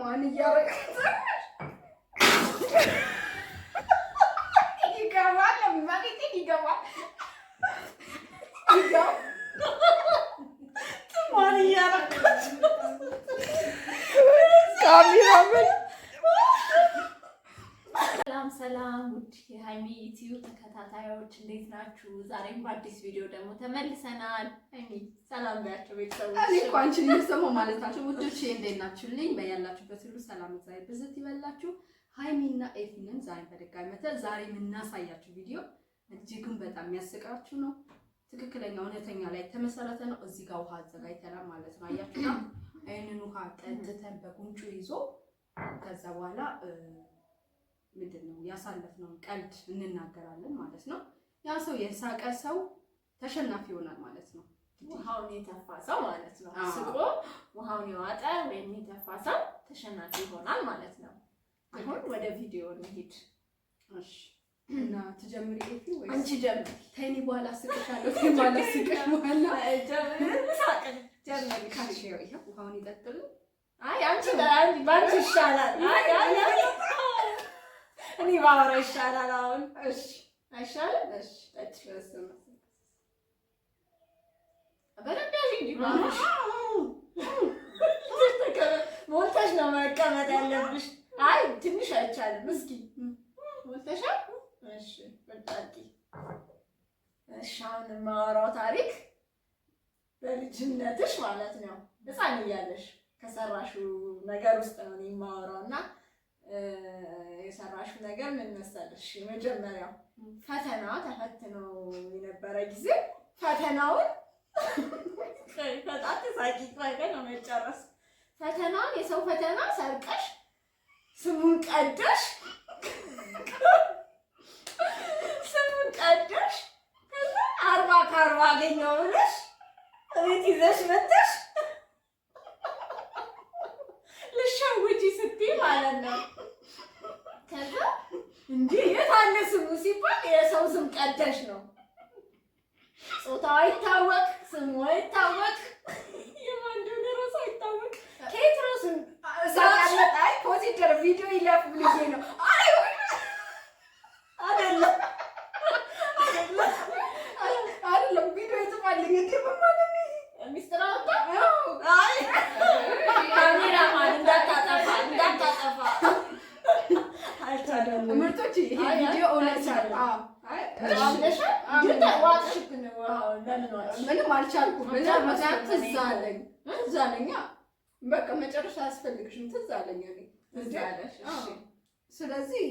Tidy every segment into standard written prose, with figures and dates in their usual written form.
ጥሟን እያረጋት ይገባል። ለማለት ይገባል። ጥሟን እያረጋት ካሜራምን ሰላም ውድ የሃይሚ ዩቲዩብ ተከታታዮች እንዴት ናችሁ? ዛሬም በአዲስ ቪዲዮ ደግሞ ተመልሰናል። ሃይሚ ሰላም ባያችሁ ቤተሰቦች። እኔ እኮ አንቺን እየሰማሁ ማለት ናቸው። ውዶቼ እንዴት ናችሁልኝ? በያላችሁበት ሁሉ ሰላም እግዚአብሔር ብዝት ይበላችሁ። ሃይሚና ኤፊንን ዛሬ በድጋሚ መተን ዛሬ የምናሳያችሁ ቪዲዮ እጅግም በጣም የሚያስቃችሁ ነው። ትክክለኛ እውነተኛ ላይ ተመሰረተ ነው። እዚህ ጋር ውሃ አዘጋጅተናል ማለት ነው። አያችሁና ይሄንን ውሃ ጠጥተን በጉንጩ ይዞ ከዛ በኋላ ምንድነው ያሳለፍነውን ቀልድ እንናገራለን ማለት ነው። ያ ሰው የሳቀ ሰው ተሸናፊ ይሆናል ማለት ነው። ውሃውን የተፋ ሰው ማለት ነው። ስቆ ውሃውን የዋጠ ወይም የተፋ ሰው ተሸናፊ ይሆናል ማለት ነው። አሁን ወደ ቪዲዮ እንሂድ። እሺ እና ትጀምሪ ኤፊ ወይ አንቺ ጀምሪ? ተይኒ በኋላ ስቅሻለሁ። ተይኒ በኋላ ስቅሽ በኋላ ጀምሪ ካሽ ይሄው ውሃውን ይጠጥሉ። አይ አንቺ ባንቺ ይሻላል። አይ እኔ ባወራ ይሻላል። አሁን እሺ አይሻልም? እሺ ተጨረሰም በደንብ ያዥ እንጂ ባሽ ሞልተሽ ነው መቀመጥ ያለብሽ። አይ ትንሽ አይቻልም። እስኪ ሞልተሻል? እሺ በጣቂ እሺ። አሁን የማወራው ታሪክ በልጅነትሽ ማለት ነው ሕፃን እያለሽ ከሰራሽው ነገር ውስጥ ነው የማወራውና የሰራሽው ነገር ምን መሰለሽ? መጀመሪያው ፈተና ተፈትኖ የነበረ ጊዜ ፈተናውን ፈጣጥ ሳቂ ነው መጨረስ። ፈተናውን የሰው ፈተና ሰርቀሽ ስሙን ቀደሽ ከዛ 40 ከ40 አገኘው ብለሽ እቤት ይዘሽ መተሽ ልሻውጪ ስትይ ማለት ነው። ከዛ እንዴ የት አለ ስሙ ሲባል የሰው ስም ቀደሽ ነው። ጾታው አይታወቅ፣ ስሙ አይታወቅ፣ የማን እንደሆነ ራሱ አይታወቅ። ከየት ነው ስም አይ ፖዚተር ቪዲዮ ይላፍ ብዬ ነው። አይ አይደለም ቪዲዮ ይጥፋልኝ እንዴ ማለት ነው። ሚስጥር አወጣ። አይ ካሜራማን እንዳታጠፋ አልታደለም። ምርጦች ይሄ ቪዲዮ እውነት ነው። ምንም አልቻልኩም። ትዝ አለኝ። በቃ መጨረሻ አያስፈልግሽም። ትዝ አለኝ። ስለዚህ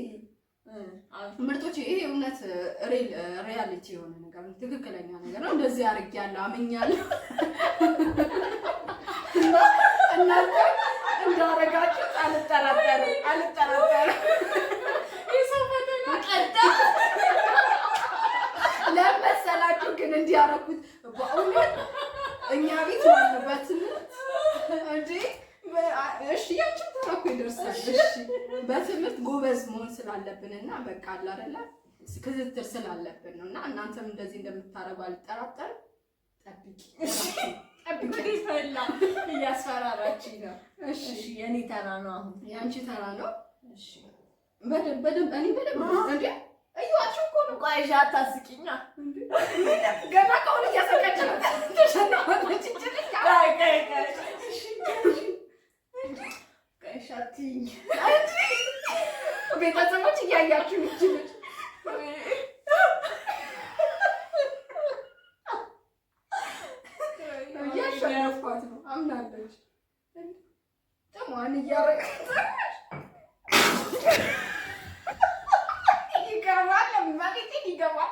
ምርጦች ይሄ እውነት ሪያሊቲ የሆነ ነገር ነው። ትክክለኛ ነገር ነው። እንደዚህ አድርጌያለሁ፣ አምኛለሁ። እናንተ እንዳረጋችሁ አልጠራጠርም። የሰው ፈተና ቀዳ ለመሰላችሁ ግን እንዲያረኩት በእውነት እኛ ቤት ነው በትምህርት እንጂ እሺ ያንቺም ተራኩ ይደርሳል። እሺ በትምህርት ጎበዝ መሆን ስላለብንና በቃ አለ አይደለ ክትትል ስላለብን ነውና እናንተም እንደዚህ እንደምታረጉ አልጠራጠርም። ጠብቂ ፈላ እያስፈራራችኝ ነው። እሺ የኔ ተራ ነው። አሁን ያንቺ ተራ ነው። እሺ በደንብ እኔ በደንብ እንዴ እዩዋችሁ እኮ ነው። ቆይ አታስቂኛ እንዴ ገና ከሆነ እያሰቀች ነው። ተሸናወች እንጂ ሻቲኝ ቤተሰቦች እያያችሁ ልጅ እያሸነፍኳት ነው። አምናለች። ጥሟን እያረጋት ይገባል። ለማለት ይገባል።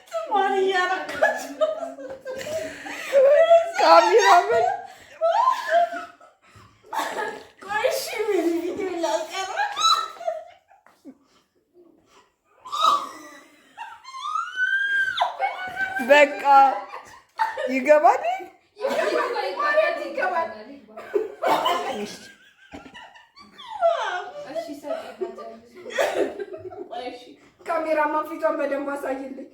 ጥሟን እያረጋት ካሜራምን ቆይ እሺ ምን ቪዲዮ ላቀርብ? በቃ ይገባል። ካሜራማን ፊቷን በደንብ አሳይልኝ።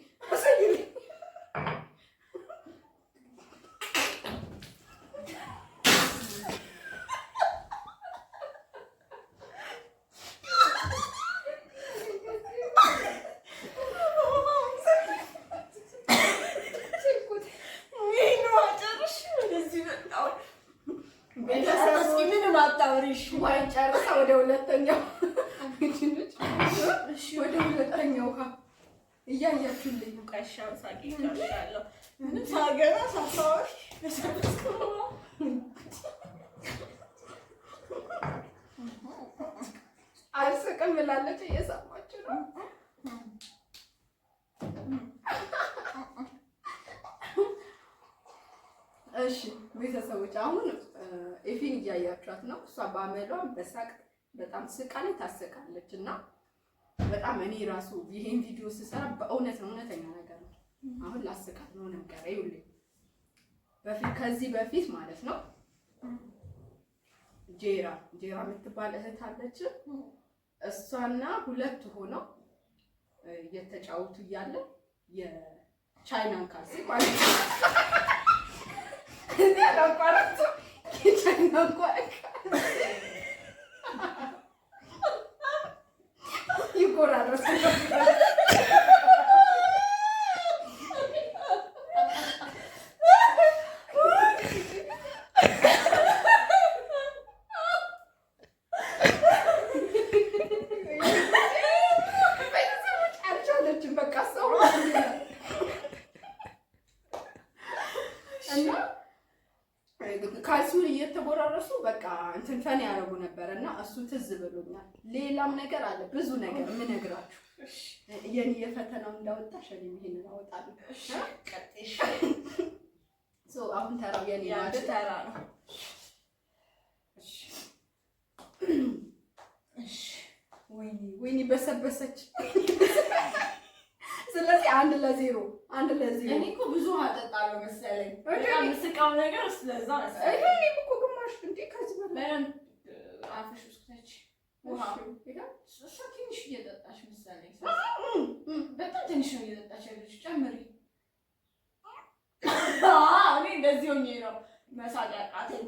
አታውሪሽ። ወይ ጨርሳ ወደ ሁለተኛው ወደ ሁለተኛው ውሃ እያያችሁልኝ ቀሻው ሳቂ ጨርሻለሁ። ምንም ሳገና ሳሳዎች አልስቅም ብላለች። እየሰማችሁ ነው። እሺ ቤተሰቦች አሁን ኤፊን እያያችኋት ነው። እሷ በአመሏ በሳቅ በጣም ስቃለች፣ ታስቃለች እና በጣም እኔ ራሱ ይሄን ቪዲዮ ስሰራ በእውነት ነው እውነተኛ ነገር ነው። አሁን ላስቃት ነው ነገር ይኸውልኝ፣ ከዚህ በፊት ማለት ነው ጄራ የምትባል እህት አለች። እሷና ሁለት ሆነው እየተጫወቱ እያለ የቻይናን ካልሲ ማለት ነው እኔ አላቋረጥኩ የቻይናን ካልሲ ይቆራረጥ ካልሲውን እየተቦራረሱ በቃ እንትን ፈን ያደርጉ ነበር እና እሱ ትዝ ብሎኛል። ሌላም ነገር አለ ብዙ ነገር የምነግራችሁ። የኔ የፈተናው እንዳወጣሽ እኔ ይሄንን አወጣለሁ። እሺ ቀጥሽ። አሁን ተራው የኔ ማለት ተራ ነው። እሺ ወይኔ በሰበሰች። ስለዚህ 1-0 እኔ እኮ ብዙ አጠጣለሁ መሰለኝ። በጣም ስቃው ነገር ስለዛ መሰለኝ። እኔ እኮ ግማሽ እንዴ ከዚህ በላይ አፍሽ ውስጥ ውሃ እሷ ትንሽ እየጠጣች መሰለኝ። በጣም ትንሽ ነው እየጠጣች ያለች። ጨምሪ። እኔ እንደዚህ ሆኜ ነው መሳቅ ያቃተኝ።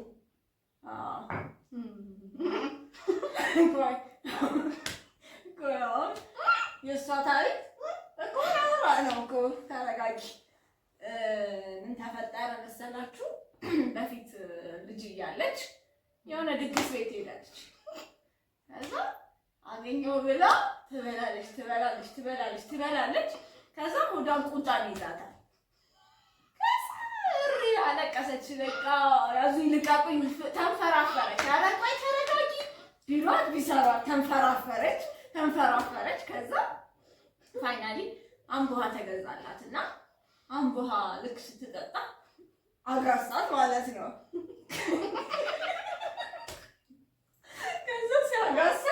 የእሷ ታሪክ ነው እኮ። ተረጋጊ። ምን ተፈጠረ መሰላችሁ? በፊት ልጅ እያለች የሆነ ድግስ ቤት ሄዳለች። ከዛ አገኘው ብላ ትበላለች። ከዛ ሆዷን ቁንጣን ይዛታል። ከዛ እሪ አለቀሰች። በቃ ያዙኝ ልቀቁኝ፣ ተንፈራፈረች። ኧረ ቆይ ተረጋጊ ቢሏት ቢሰሯት ተንፈራፈረች። ከዛ ፋይናሊ አምቦሃ ተገዛላት እና አምቦሃ ልክ ስትጠጣ አጋሳት ማለት ነው። ከዛ ሲያጋሳ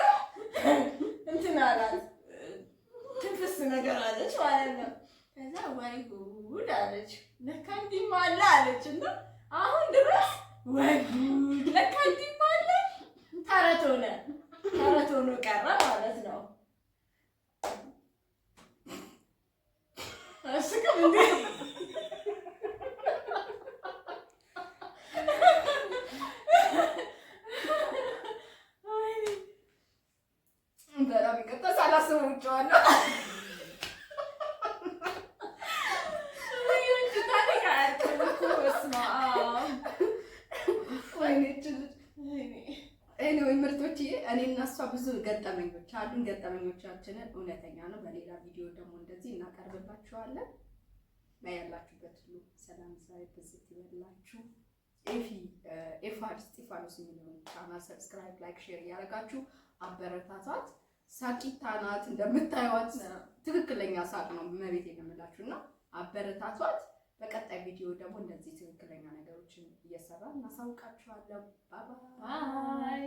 እንትን አላት፣ ትንፍስ ነገር አለች ማለት ነው። ከዛ ወይ ጉድ አለች፣ ለካ እንዲህም አለ አለች እና አሁን ድረስ ወይ ጉድ ለካ እንዲህም አለ ተረት ሆኖ ቀረ ማለት ነው። አስከም እንዴ በጣም ይቅርታ ሳላስበው ውጪዋለሁ። ኤኒዌይ ምርጦችዬ እኔ እና እሷ ብዙ ገጠመኞች አሉን። ገጠመኞቻችንን እውነተኛ ነው በሌላ ቪዲዮ ደግሞ እንደዚህ እናቀርብላችኋለን። ያላችሁበት ሁሉ ሰላም ዛሬ በዚህ ይበላችሁ። ኤፋድ እስጢፋኖስ የሚለውን ቻናል ሰብስክራይብ፣ ላይክ፣ ሼር እያደረጋችሁ አበረታቷት። ሳቂታ ናት እንደምታዩት፣ ትክክለኛ ሳቅ ነው መቤት የምንላችሁና አበረታቷት። በቀጣይ ቪዲዮ ደግሞ እንደዚህ ትክክለኛ ነገሮችን እየሰራን እናሳውቃችኋለን። ባይ ባይ።